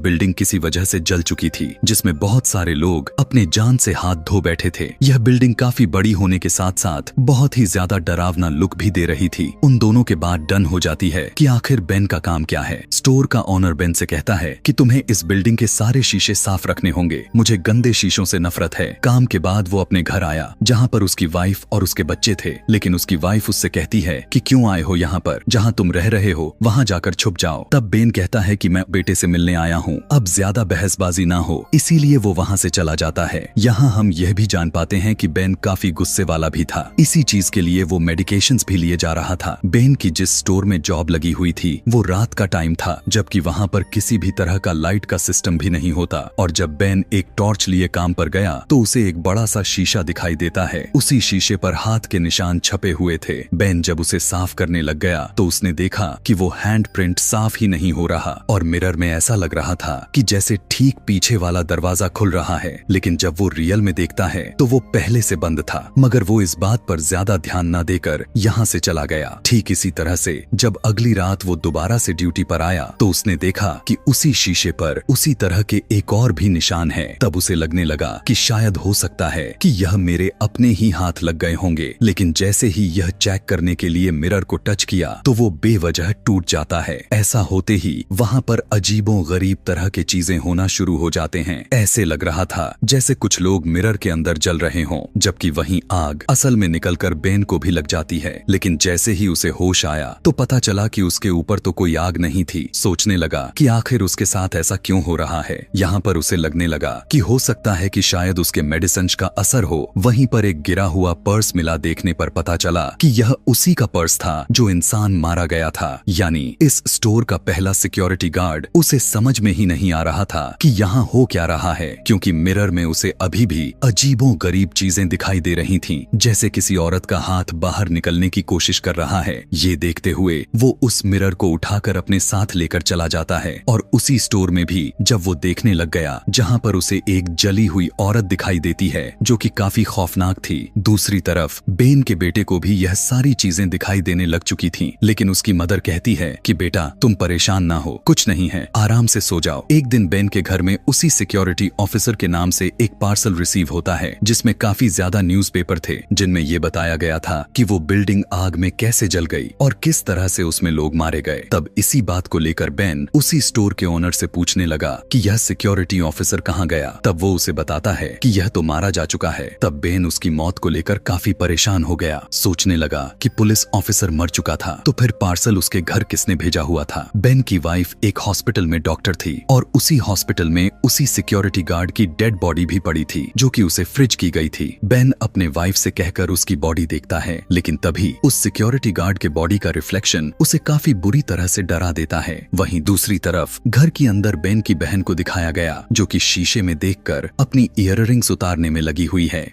Building किसी वजह से जल चुकी थी, जिसमें बहुत सारे लोग अपने जान से हाथ धो बैठे थे। यह बिल्डिंग काफी बड़ी होने के साथ साथ बहुत ही ज्यादा डरावना लुक भी दे रही थी। उन दोनों के बाद डन हो जाती है कि आखिर बेन का काम क्या है। स्टोर का ओनर बेन से कहता है कि तुम्हें इस बिल्डिंग के सारे शीशे साफ रखने होंगे, मुझे गंदे शीशों से नफरत है। काम के बाद वो अपने घर आया जहाँ पर उसकी वाइफ और उसके बच्चे थे, लेकिन उसकी वाइफ उससे कहती है कि क्यों आए हो यहाँ पर, जहाँ तुम रह रहे हो वहाँ जाकर छुप जाओ। तब बेन कहता है कि मैं बेटे से मिलने आया हूँ, अब ज्यादा बहसबाजी ना हो, इसीलिए वो वहाँ से चला जाता है। यहाँ हम यह भी जान पाते हैं कि बेन काफी गुस्से वाला भी था। इसी चीज के लिए वो मेडिकेशंस भी लिए जा रहा था। बेन की जिस स्टोर में जॉब लगी हुई थी वो रात का टाइम था, जबकि वहाँ पर किसी भी तरह का लाइट का सिस्टम भी नहीं होता। और जब बेन एक टॉर्च लिए काम पर गया तो उसे एक बड़ा सा शीशा दिखाई देता है। उसी शीशे पर हाथ के निशान छपे हुए थे। बेन जब उसे साफ करने लग गया तो उसने देखा कि वो हैंड प्रिंट साफ ही नहीं हो रहा और मिरर में ऐसा लग रहा था कि जैसे ठीक पीछे वाला दरवाजा खुल रहा है। लेकिन जब वो रियल में देखता है तो वो पहले से बंद था, मगर वो इस बात पर ज्यादा ध्यान न देकर यहाँ से चला गया। ठीक इसी तरह से जब अगली रात वो दोबारा से ड्यूटी पर आया तो उसने देखा कि उसी शीशे पर उसी तरह के एक और भी निशान है। तब उसे लगने लगा कि शायद हो सकता है कि यह मेरे अपने ही हाथ लग गए होंगे। लेकिन जैसे ही यह चेक करने के लिए मिरर को टच किया तो वो बेवजह टूट जाता है। ऐसा होते ही वहाँ पर अजीबो गरीब तरह के चीजें होना शुरू हो जाते हैं। ऐसे लग रहा था जैसे कुछ लोग मिरर के अंदर जल रहे हों, जबकि वहीं आग असल में निकलकर बेन को भी लग जाती है। लेकिन जैसे ही उसे होश आया तो पता चला कि उसके ऊपर तो कोई आग नहीं थी। सोचने लगा कि आखिर उसके साथ ऐसा क्यों हो रहा है। यहाँ पर उसे लगने लगा कि हो सकता है कि शायद उसके मेडिसिन का असर हो। वहीं पर एक गिरा हुआ पर्स मिला। देखने पर पता चला कि यह उसी का पर्स था जो इंसान मारा गया था। यानी इस स्टोर का पहला सिक्योरिटी गार्ड। उसे समझ में ही नहीं आ रहा था कि यहाँ हो क्या रहा है, क्योंकि मिरर में उसे अभी भी अजीबो गरीब चीजें दिखाई दे रही थीं, जैसे किसी औरत का हाथ बाहर निकलने की कोशिश कर रहा है। ये देखते हुए वो उस मिरर को उठाकर अपने साथ लेकर चला जाता है और उसी स्टोर में भी जब वो देखने लग गया जहाँ पर उसे एक जली हुई औरत दिखाई देती है जो कि काफी खौफनाक थी। दूसरी तरफ बेन के बेटे को भी यह सारी चीजें दिखाई देने लग चुकी थीं, लेकिन उसकी मदर कहती है कि बेटा तुम परेशान ना हो, कुछ नहीं है, आराम से सो जाओ। एक दिन बेन के घर में उसी सिक्योरिटी ऑफिसर के नाम से एक पार्सल रिसीव होता है जिसमें काफी ज्यादा न्यूज़पेपर थे, जिनमें ये बताया गया था कि वो बिल्डिंग आग में कैसे जल गई और किस तरह से उसमें लोग मारे गए। तब इसी बात को लेकर बेन उसी स्टोर के ओनर से पूछने लगा कि यह सिक्योरिटी ऑफिसर कहाँ गया। तब वो उसे बताता है कि यह तो मारा जा चुका है। तब बेन उसकी मौत को लेकर काफी परेशान हो गया। सोचने लगा कि पुलिस ऑफिसर मर चुका था तो फिर पार्सल उसके घर किसने भेजा हुआ था। बेन की वाइफ एक हॉस्पिटल में डॉक्टर थी और उसी हॉस्पिटल में उसी सिक्योरिटी गार्ड की डेड बॉडी भी पड़ी थी जो कि उसे फ्रिज की गई थी। बेन अपने वाइफ से कहकर उसकी बॉडी देखता है, लेकिन तभी उस सिक्योरिटी गार्ड के बॉडी का रिफ्लेक्शन उसे काफी बुरी तरह से डरा देता है। वहीं दूसरी तरफ घर के अंदर बेन की बहन को दिखाया गया जो कि शीशे में देखकर अपनी ईयररिंग्स उतारने में लगी हुई है।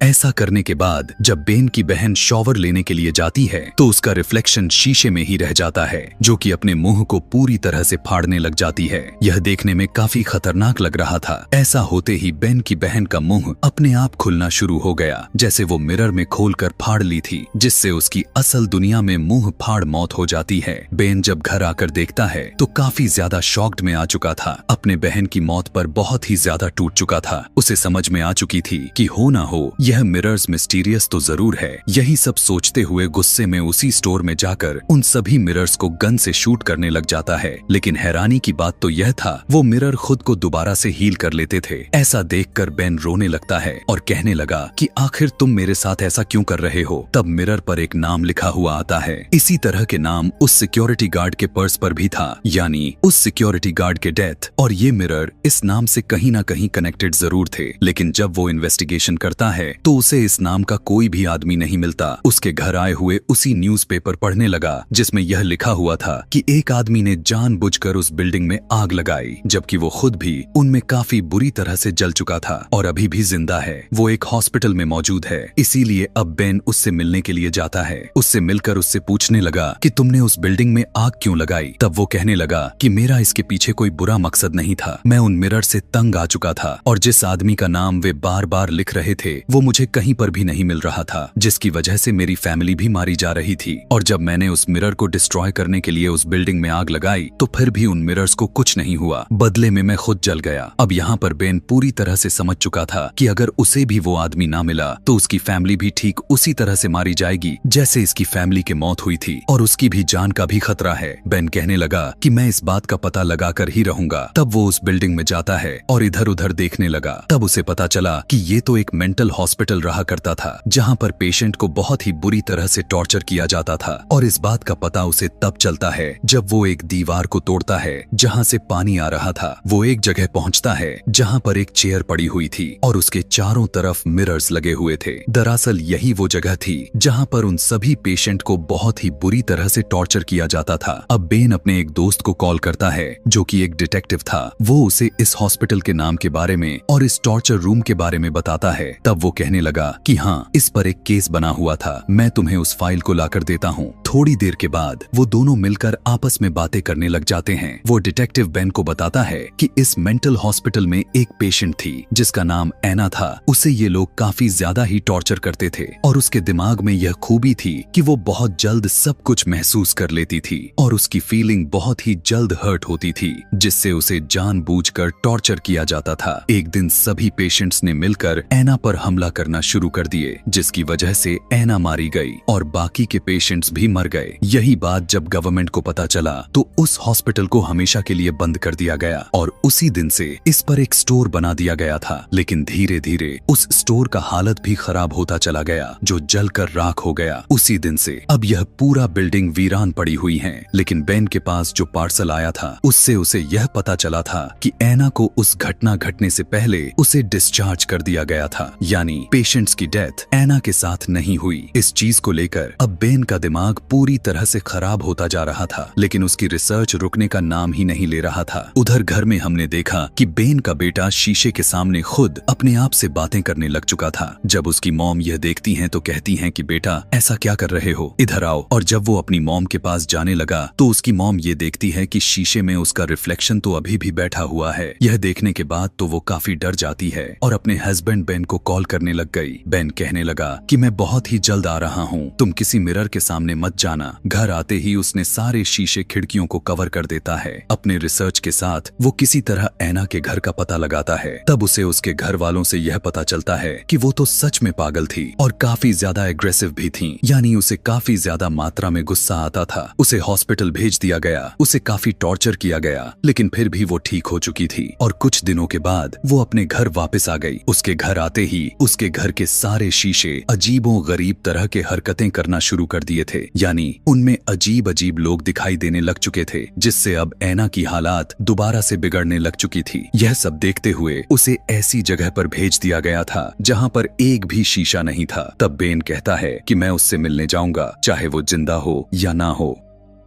ऐसा करने के बाद जब बेन की बहन शॉवर लेने के लिए जाती है तो उसका रिफ्लेक्शन शीशे में ही रह जाता है जो कि अपने मुंह को पूरी तरह से फाड़ने लग जाती है। यह देखने में काफी खतरनाक लग रहा था। ऐसा होते ही बेन की बहन का मुंह अपने आप खुलना शुरू हो गया, जैसे वो मिरर में खोलकर फाड़ ली थी, जिससे उसकी असल दुनिया में मुंह फाड़ मौत हो जाती है। बेन जब घर आकर देखता है तो काफी ज्यादा शॉक्ड में आ चुका था। अपने बहन की मौत पर बहुत ही ज्यादा टूट चुका था। उसे समझ में आ चुकी थी कि हो ना हो यह मिरर्स मिस्टीरियस तो जरूर है। यही सब सोचते हुए गुस्से में उसी स्टोर में जाकर उन सभी मिरर्स को गन से शूट करने लग जाता है। लेकिन हैरानी की बात तो यह था वो मिरर खुद को दोबारा से हील कर लेते थे। ऐसा देखकर बेन रोने लगता है और कहने लगा कि आखिर तुम मेरे साथ ऐसा क्यों कर रहे हो। तब मिरर पर एक नाम लिखा हुआ आता है। इसी तरह के नाम उस सिक्योरिटी गार्ड के पर्स पर भी था, यानी उस सिक्योरिटी गार्ड के डेथ और ये मिरर इस नाम से कहीं ना कहीं कनेक्टेड जरूर थे। लेकिन जब वो इन्वेस्टिगेशन करता है तो उसे इस नाम का कोई भी आदमी नहीं मिलता। उसके घर आए हुए उसी न्यूज़पेपर पढ़ने लगा जिसमें यह लिखा हुआ था कि एक आदमी ने जानबूझकर उस बिल्डिंग में आग लगाई, जबकि वो खुद भी उनमें काफी बुरी तरह से जल चुका था और अभी भी जिंदा है। वो एक हॉस्पिटल में मौजूद है, इसीलिए अब बेन उससे मिलने के लिए जाता है। उससे मिलकर उससे पूछने लगा कि तुमने उस बिल्डिंग में आग क्यों लगाई। तब वो कहने लगा कि मेरा इसके पीछे कोई बुरा मकसद नहीं था, मैं उन मिरर से तंग आ चुका था और जिस आदमी का नाम वे बार बार लिख रहे थे वो मुझे कहीं पर भी नहीं मिल रहा था, जिसकी वजह से मेरी फैमिली भी मारी जा रही थी। और जब मैंने उस मिरर को डिस्ट्रॉय करने के लिए उस बिल्डिंग में आग लगाई तो फिर भी उन मिरर्स को कुछ नहीं हुआ, बदले में मैं खुद जल गया। अब यहाँ पर बेन पूरी तरह से समझ चुका था कि अगर उसे भी वो आदमी ना मिला तो उसकी फैमिली भी ठीक उसी तरह से मारी जाएगी जैसे इसकी फैमिली की मौत हुई थी, और उसकी भी जान का भी खतरा है। बेन कहने लगा कि मैं इस बात का पता लगाकर ही रहूंगा। तब वो उस बिल्डिंग में जाता है और इधर उधर देखने लगा। तब उसे पता चला कि ये तो एक मेंटल हॉस्पिटल रहा करता था, जहाँ पर पेशेंट को बहुत ही बुरी तरह से टॉर्चर किया जाता था। और इस बात का पता उसे तब चलता है जब वो एक दीवार को तोड़ता है जहाँ से पानी आ रहा था। वो एक जगह पहुँचता है जहाँ पर एक चेयर पड़ी हुई थी और उसके चारों तरफ मिरर्स लगे हुए थे। दरअसल यही वो जगह थी जहाँ पर उन सभी पेशेंट को बहुत ही बुरी तरह से टॉर्चर किया जाता था। अब बेन अपने एक दोस्त को कॉल करता है जो कि एक डिटेक्टिव था। वो उसे इस हॉस्पिटल के नाम के बारे में और इस टॉर्चर रूम के बारे में बताता है। तब वो कहने लगा कि हाँ, इस पर एक केस बना हुआ था, मैं तुम्हें उस फाइल को लाकर देता हूँ। थोड़ी देर के बाद वो दोनों मिलकर आपस में बातें करने लग जाते हैं। वो डिटेक्टिव बेन को बताता है कि इस मेंटल हॉस्पिटल में एक पेशेंट थी जिसका नाम एना था। उसे ये लोग काफी ज्यादा ही टॉर्चर करते थे और उसके दिमाग में यह खूबी थी कि वो बहुत जल्द सब कुछ महसूस कर लेती थी और उसकी फीलिंग बहुत ही जल्द हर्ट होती थी, जिससे उसे जानबूझकर टॉर्चर किया जाता था। एक दिन सभी पेशेंट्स ने मिलकर एना पर हमला करना शुरू कर दिए, जिसकी वजह से एना मारी गई और बाकी के पेशेंट्स भी मर गए। यही बात जब गवर्नमेंट को पता चला तो उस हॉस्पिटल को हमेशा के लिए बंद कर दिया गया और उसी दिन से इस पर एक स्टोर बना दिया गया था। लेकिन धीरे धीरे उस स्टोर का हालत भी खराब होता चला गया, जो जलकर राख हो गया। उसी दिन से अब यह पूरा बिल्डिंग वीरान पड़ी हुई है। लेकिन बेन के पास जो पार्सल आया था उससे उसे यह पता चला था कि एना को उस घटना घटने से पहले उसे डिस्चार्ज कर दिया गया था, यानी पेशेंट्स की डेथ एना के साथ नहीं हुई। इस चीज को लेकर अब बेन का दिमाग पूरी तरह से खराब होता जा रहा था, लेकिन उसकी रिसर्च रुकने का नाम ही नहीं ले रहा था। उधर घर में हमने देखा कि बेन का बेटा शीशे के सामने खुद अपने आप से बातें करने लग चुका था। जब उसकी मॉम यह देखती हैं तो कहती हैं कि बेटा ऐसा क्या कर रहे हो, इधर आओ। और जब वो अपनी मॉम के पास जाने लगा तो उसकी मॉम ये देखती है कि शीशे में उसका रिफ्लेक्शन तो अभी भी बैठा हुआ है। यह देखने के बाद तो वो काफी डर जाती है और अपने हस्बैंड बेन को कॉल करने लग गई। बेन कहने लगा कि मैं बहुत ही जल्द आ रहा हूँ, तुम किसी मिरर के सामने मत जाना। घर आते ही उसने सारे शीशे खिड़कियों को कवर कर देता है। अपने रिसर्च के साथ वो किसी तरह एना के घर का पता लगाता है। तब उसे उसके घर वालों से यह पता चलता है कि वो तो सच में पागल थी और काफी ज्यादा एग्रेसिव भी थी, यानी उसे काफी ज्यादा मात्रा में गुस्सा आता था। उसे हॉस्पिटल भेज दिया गया, उसे काफी टॉर्चर किया गया, लेकिन फिर भी वो ठीक हो चुकी थी और कुछ दिनों के बाद वो अपने घर वापस आ गई। उसके घर आते ही उसके घर के सारे शीशे अजीबो गरीब तरह के हरकतें करना शुरू कर दिए थे, यानी उनमें अजीब अजीब लोग दिखाई देने लग चुके थे, जिससे अब एना की हालात दोबारा से बिगड़ने लग चुकी थी। यह सब देखते हुए उसे ऐसी जगह पर भेज दिया गया था जहाँ पर एक भी शीशा नहीं था। तब बेन कहता है कि मैं उससे मिलने जाऊंगा, चाहे वो जिंदा हो या ना हो।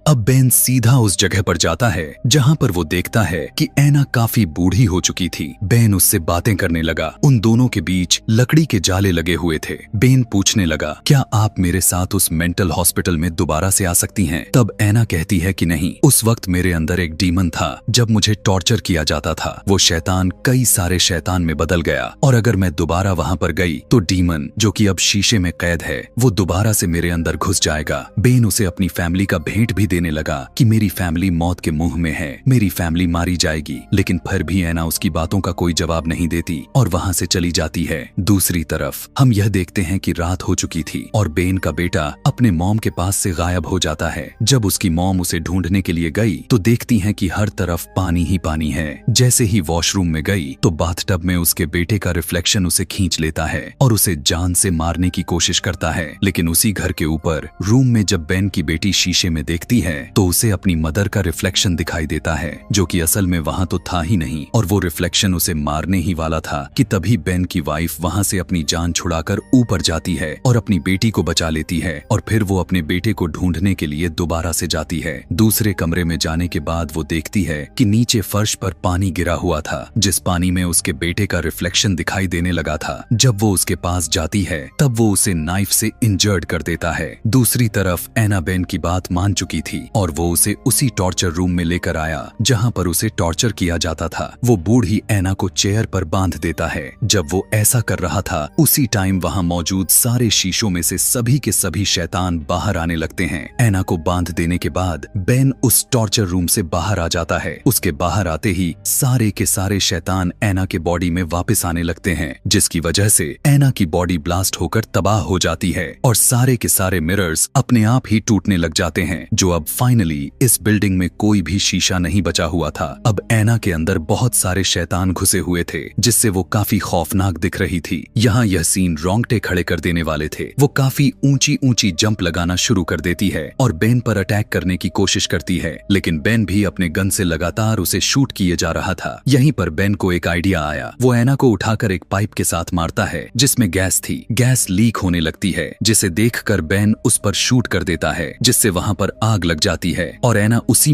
अब बेन सीधा उस जगह पर जाता है जहाँ पर वो देखता है कि एना काफी बूढ़ी हो चुकी थी। बेन उससे बातें करने लगा। उन दोनों के बीच लकड़ी के जाले लगे हुए थे। बेन पूछने लगा, क्या आप मेरे साथ उस मेंटल हॉस्पिटल में दोबारा से आ सकती हैं? तब एना कहती है कि नहीं, उस वक्त मेरे अंदर एक डीमन था। जब मुझे टॉर्चर किया जाता था वो शैतान कई सारे शैतान में बदल गया और अगर मैं दोबारा वहाँ पर गई तो डीमन, जो कि अब शीशे में कैद है, वो दोबारा से मेरे अंदर घुस जाएगा। बेन उसे अपनी फैमिली का भेंट भी देने लगा कि मेरी फैमिली मौत के मुंह में है, मेरी फैमिली मारी जाएगी। लेकिन फिर भी एना उसकी बातों का कोई जवाब नहीं देती और वहां से चली जाती है। दूसरी तरफ हम यह देखते हैं कि रात हो चुकी थी और बेन का बेटा अपने मॉम के पास से गायब हो जाता है। जब उसकी मॉम उसे ढूंढने के लिए गई तो देखती है कि हर तरफ पानी ही पानी है। जैसे ही वॉशरूम में गई तो बाथटब में उसके बेटे का रिफ्लेक्शन उसे खींच लेता है और उसे जान से मारने की कोशिश करता है। लेकिन उसी घर के ऊपर रूम में जब बेन की बेटी शीशे में देखती है तो उसे अपनी मदर का रिफ्लेक्शन दिखाई देता है, जो कि असल में वहां तो था ही नहीं और वो रिफ्लेक्शन उसे मारने ही वाला था कि तभी बेन की वाइफ वहां से अपनी जान छुड़ाकर ऊपर जाती है और अपनी बेटी को बचा लेती है और फिर वो अपने बेटे को ढूंढने के लिए दोबारा से जाती है। दूसरे कमरे में जाने के बाद वो देखती है कि नीचे फर्श पर पानी गिरा हुआ था, जिस पानी में उसके बेटे का रिफ्लेक्शन दिखाई देने लगा था। जब वो उसके पास जाती है तब वो उसे नाइफ से इंजर्ड कर देता है। दूसरी तरफ एना बेन की बात मान चुकी थी थी और वो उसे उसी टॉर्चर रूम में लेकर आया जहाँ पर उसे टॉर्चर किया जाता था। वो बूढ़ी ऐना को चेयर पर बांध देता है। जब वो ऐसा कर रहा था उसी टाइम वहाँ मौजूद सारे शीशों में से सभी के सभी शैतान बाहर आने लगते हैं। ऐना को बांध देने के बाद बेन उस टॉर्चर रूम से बाहर आ जाता है। उसके बाहर आते ही सारे के सारे शैतान ऐना के बॉडी में वापस आने लगते हैं, जिसकी वजह से ऐना की बॉडी ब्लास्ट होकर तबाह हो जाती है और सारे के सारे मिरर्स अपने आप ही टूटने लग जाते हैं। जो अब फाइनली इस बिल्डिंग में कोई भी शीशा नहीं बचा हुआ था। अब ऐना के अंदर बहुत सारे शैतान घुसे हुए थे, जिससे वो काफी खौफनाक दिख रही थी। यहाँ यह सीन रोंगटे खड़े कर देने वाले थे। वो काफी ऊंची ऊंची जंप लगाना शुरू कर देती है और बेन पर अटैक करने की कोशिश करती है, लेकिन बेन भी अपने गन से लगातार उसे शूट किए जा रहा था। यहीं पर बेन को एक आइडिया आया। वो ऐना को उठाकर एक पाइप के साथ मारता है जिसमें गैस थी। गैस लीक होने लगती है, जिसे देखकर बेन उस पर शूट कर देता है, जिससे वहां पर आग लग जाती है और ऐना उसी